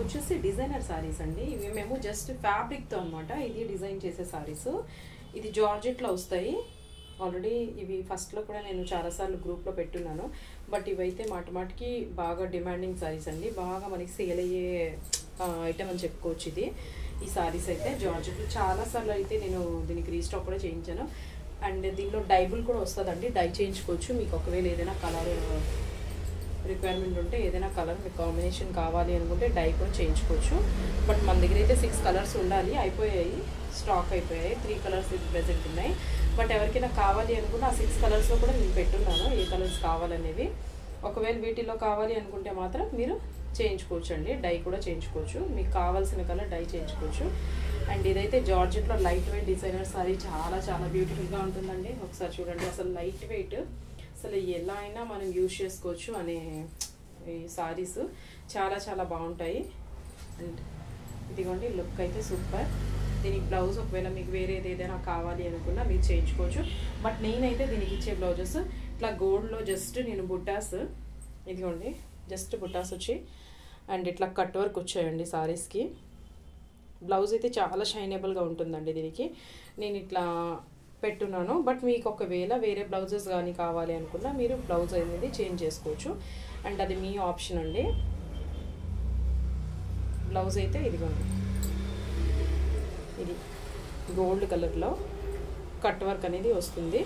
వచ్చేసి డిజైనర్ సారీస్ అండి. ఇవి మేము జస్ట్ ఫ్యాబ్రిక్తో అనమాట ఇది డిజైన్ చేసే సారీస్. ఇది జార్జెట్లో వస్తాయి. ఆల్రెడీ ఇవి ఫస్ట్లో కూడా నేను చాలాసార్లు గ్రూప్లో పెట్టున్నాను. బట్ ఇవైతే మాటికి బాగా డిమాండింగ్ సారీస్ అండి. బాగా మనకి సేల్ అయ్యే ఐటమ్ అని చెప్పుకోవచ్చు. ఇది ఈ సారీస్ అయితే జార్జెట్ చాలాసార్లు అయితే నేను దీనికి రీస్టాక్ కూడా చేయించాను. అండ్ దీనిలో డైబుల్ కూడా వస్తుందండి. డై చేయించుకోవచ్చు. మీకు ఒకవేళ ఏదైనా కలర్ రిక్వైర్మెంట్ ఉంటే, ఏదైనా కలర్ మీకు కాంబినేషన్ కావాలి అనుకుంటే డై కూడా చేయించుకోవచ్చు. బట్ మన దగ్గర అయితే 6 కలర్స్ ఉండాలి. అయిపోయాయి, స్టాక్ అయిపోయాయి. 3 కలర్స్ ప్రెజెంట్ ఉన్నాయి. బట్ ఎవరికైనా కావాలి అనుకుంటే ఆ 6 కలర్స్లో కూడా నేను పెట్టున్నాను ఏ కలర్స్ కావాలనేవి. ఒకవేళ వీటిలో కావాలి అనుకుంటే మాత్రం మీరు చేయించుకోవచ్చు అండి. డై కూడా చేయించుకోవచ్చు. మీకు కావాల్సిన కలర్ డై చేయించుకోవచ్చు. అండ్ ఇదైతే జార్జెట్లో లైట్ వెయిట్ డిజైనర్ సారీ చాలా బ్యూటిఫుల్గా ఉంటుందండి. ఒకసారి చూడండి. అసలు లైట్ వెయిట్, అసలు ఎలా అయినా మనం యూజ్ చేసుకోవచ్చు అనే ఈ సారీస్ చాలా బాగుంటాయి. అండ్ ఇదిగోండి లుక్ అయితే సూపర్. దీనికి బ్లౌజ్ ఒకవేళ మీకు వేరేది ఏదైనా కావాలి అనుకున్నా మీరు చేయించుకోవచ్చు. బట్ నేనైతే దీనికి ఇచ్చే బ్లౌజెస్ ఇట్లా గోల్డ్లో జస్ట్ నేను బుట్టాస్, ఇదిగోండి జస్ట్ బుట్టాస్ వచ్చి అండ్ ఇట్లా కట్ వర్క్ వచ్చాయండి సారీస్కి. బ్లౌజ్ అయితే చాలా షైనబుల్గా ఉంటుందండి. దీనికి నేను ఇట్లా పెట్టున్నాను. బట్ మీకు ఒకవేళ వేరే బ్లౌజెస్ కానీ కావాలి అనుకున్నా మీరు బ్లౌజ్ అనేది చేంజ్ చేసుకోవచ్చు. అండ్ అది మీ ఆప్షన్ అండి. బ్లౌజ్ అయితే ఇదిగోండి, ఇది గోల్డ్ కలర్లో కట్ వర్క్ అనేది వస్తుంది.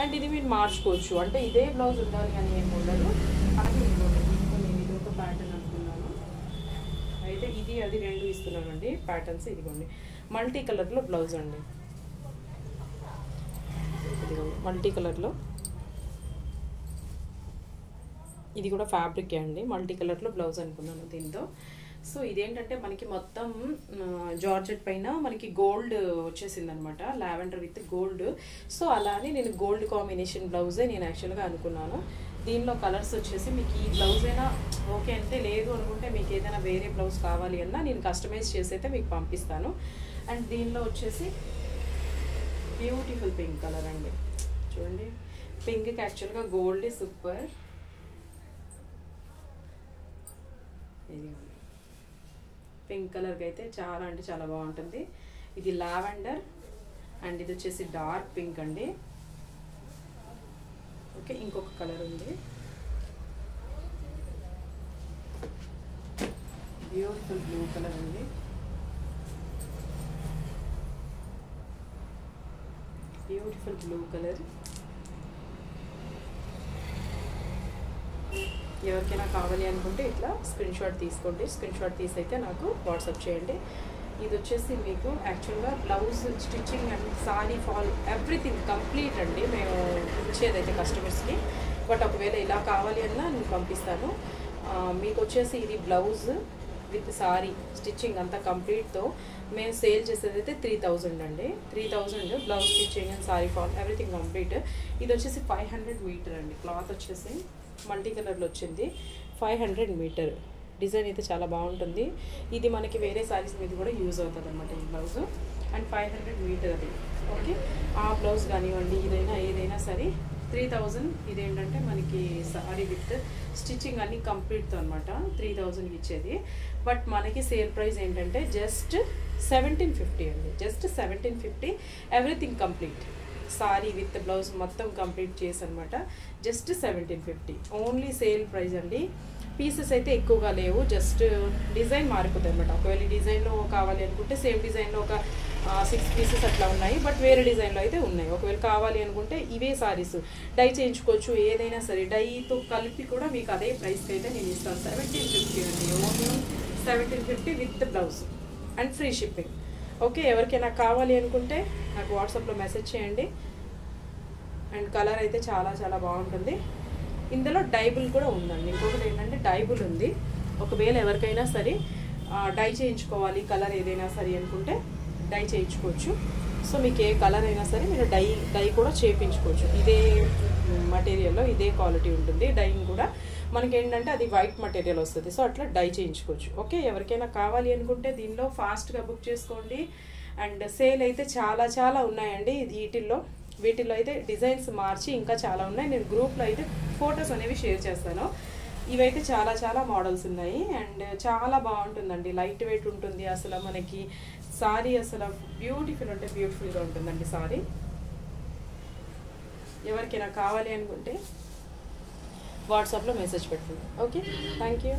అండ్ ఇది మీరు మార్చుకోవచ్చు. అంటే ఇదే బ్లౌజ్ ఉండాలి అని ఏమి ఉండదు. అలాగే నేను ఇది ఒక ప్యాటర్న్ అనుకున్నాను. అయితే ఇది అది 2 ఇస్తున్నానండి ప్యాటర్న్స్. ఇదిగోండి మల్టీ కలర్లో బ్లౌజ్ అండి. ఇదిగోండి మల్టీ కలర్లో, ఇది కూడా ఫ్యాబ్రికే అండి. మల్టీ కలర్లో బ్లౌజ్ అనుకున్నాను దీంతో. సో ఇదేంటంటే మనకి మొత్తం జార్జెట్ పైన మనకి గోల్డ్ వచ్చేసింది అనమాట, లావెండర్ విత్ గోల్డ్. సో అలానే నేను గోల్డ్ కాంబినేషన్ బ్లౌజే నేను యాక్చువల్గా అనుకున్నాను. దీనిలో కలర్స్ వచ్చేసి మీకు ఈ బ్లౌజ్ అయినా ఓకే అంటే, లేదు అనుకుంటే మీకు ఏదైనా వేరే బ్లౌజ్ కావాలి అన్నా నేను కస్టమైజ్ చేసి అయితే మీకు పంపిస్తాను. అండ్ దీనిలో వచ్చేసి బ్యూటిఫుల్ పింక్ కలర్ అండి. చూడండి పింక్కి యాక్చువల్గా గోల్డ్ సూపర్. ఇది పింక్ కలర్కి అయితే చాలా అంటే చాలా బాగుంటుంది. ఇది లావెండర్ అండ్ ఇది వచ్చేసి డార్క్ పింక్ అండి. ఓకే, ఇంకొక కలర్ ఉంది బ్యూటిఫుల్ బ్లూ కలర్ అండి. Beautiful blue colour. ఎవరికైనా కావాలి అనుకుంటే ఇట్లా స్క్రీన్ షాట్ తీసుకోండి. స్క్రీన్ షాట్ తీసి అయితే నాకు వాట్సాప్ చేయండి. ఇది వచ్చేసి మీకు యాక్చువల్గా blouse stitching and sorry fall everything complete అండి మేము ఇచ్చేదైతే కస్టమర్స్కి. బట్ ఒకవేళ ఇలా కావాలి అన్నా నేను పంపిస్తాను. మీకు వచ్చేసి ఇది బ్లౌజ్ విత్ సారీ స్టిచ్చింగ్ అంతా కంప్లీట్తో మేము సేల్ చేసేది అయితే 3000 అండి. 3000 blouse stitching and sorry fall everything complete. ఇది వచ్చేసి 500 మీటర్ అండి. క్లాత్ వచ్చేసి మల్టీ కలర్లో వచ్చింది. 500 మీటర్. డిజైన్ అయితే చాలా బాగుంటుంది. ఇది మనకి వేరే సారీస్ మీద కూడా యూజ్ అవుతుంది అనమాట ఈ బ్లౌజ్. అండ్ 500 మీటర్ అది. ఓకే, ఆ బ్లౌజ్ కానివ్వండి ఏదైనా సరే 3000. ఇదేంటంటే మనకి సారీ విత్ స్టిచ్చింగ్ అన్నీ కంప్లీట్తో అనమాట 3000 ఇచ్చేది. బట్ మనకి సేల్ ప్రైస్ ఏంటంటే జస్ట్ 1750 అండి. Just 1750 everything complete. Sorry with blouse మొత్తం కంప్లీట్ చేసి అనమాట జస్ట్ 1750 ఓన్లీ సేల్ ప్రైస్ అండి. పీసెస్ అయితే ఎక్కువగా లేవు, జస్ట్ డిజైన్ మారిపోతుంది అనమాట. ఒకవేళ డిజైన్లో కావాలి అనుకుంటే సేమ్ డిజైన్లో ఒక 6 పీసెస్ అట్లా ఉన్నాయి. బట్ వేరే డిజైన్లో అయితే ఉన్నాయి. ఒకవేళ కావాలి అనుకుంటే ఇవే సారీస్ డై చేయించుకోవచ్చు. ఏదైనా సరే డైతో కలిపి కూడా మీకు అదే ప్రైస్కి అయితే నేను ఇస్తాను. 1750 అండి. Only 1750 with blouse and free shipping. Okay, ఎవరికైనా కావాలి అనుకుంటే నాకు వాట్సాప్లో మెసేజ్ చేయండి. అండ్ కలర్ అయితే చాలా బాగుంటుంది. ఇందులో డైబుల్ కూడా ఉందండి. ఇంకొకటి ఏంటంటే డైబుల్ ఉంది. ఒకవేళ ఎవరికైనా సరే డై చేయించుకోవాలి కలర్ ఏదైనా సరే అనుకుంటే డై చేయించుకోవచ్చు. సో మీకు ఏ కలర్ అయినా సరే మీరు డై కూడా చేయించుకోవచ్చు. ఇదే మటీరియల్లో ఇదే క్వాలిటీ ఉంటుంది. డైయింగ్ కూడా మనకి ఏంటంటే అది వైట్ మటీరియల్ వస్తుంది. సో అట్లా డై చేయించుకోవచ్చు. ఓకే, ఎవరికైనా కావాలి అనుకుంటే దీనిలో ఫాస్ట్గా బుక్ చేసుకోండి. అండ్ సేల్ అయితే చాలా ఉన్నాయండి. వీటిల్లో అయితే డిజైన్స్ మార్చి ఇంకా చాలా ఉన్నాయి. నేను గ్రూప్లో అయితే ఫొటోస్ అనేవి షేర్ చేస్తాను. ఇవైతే చాలా చాలా మోడల్స్ ఉన్నాయి అండ్ చాలా బాగుంటుందండి, లైట్ వెయిట్ ఉంటుంది. అసలు మనకి సారీ అసలు బ్యూటిఫుల్ అంటే బ్యూటిఫుల్గా ఉంటుందండి సారీ. ఎవరికైనా కావాలి అనుకుంటే వాట్సాప్లో మెసేజ్ పెట్టండి. Okay, thank you.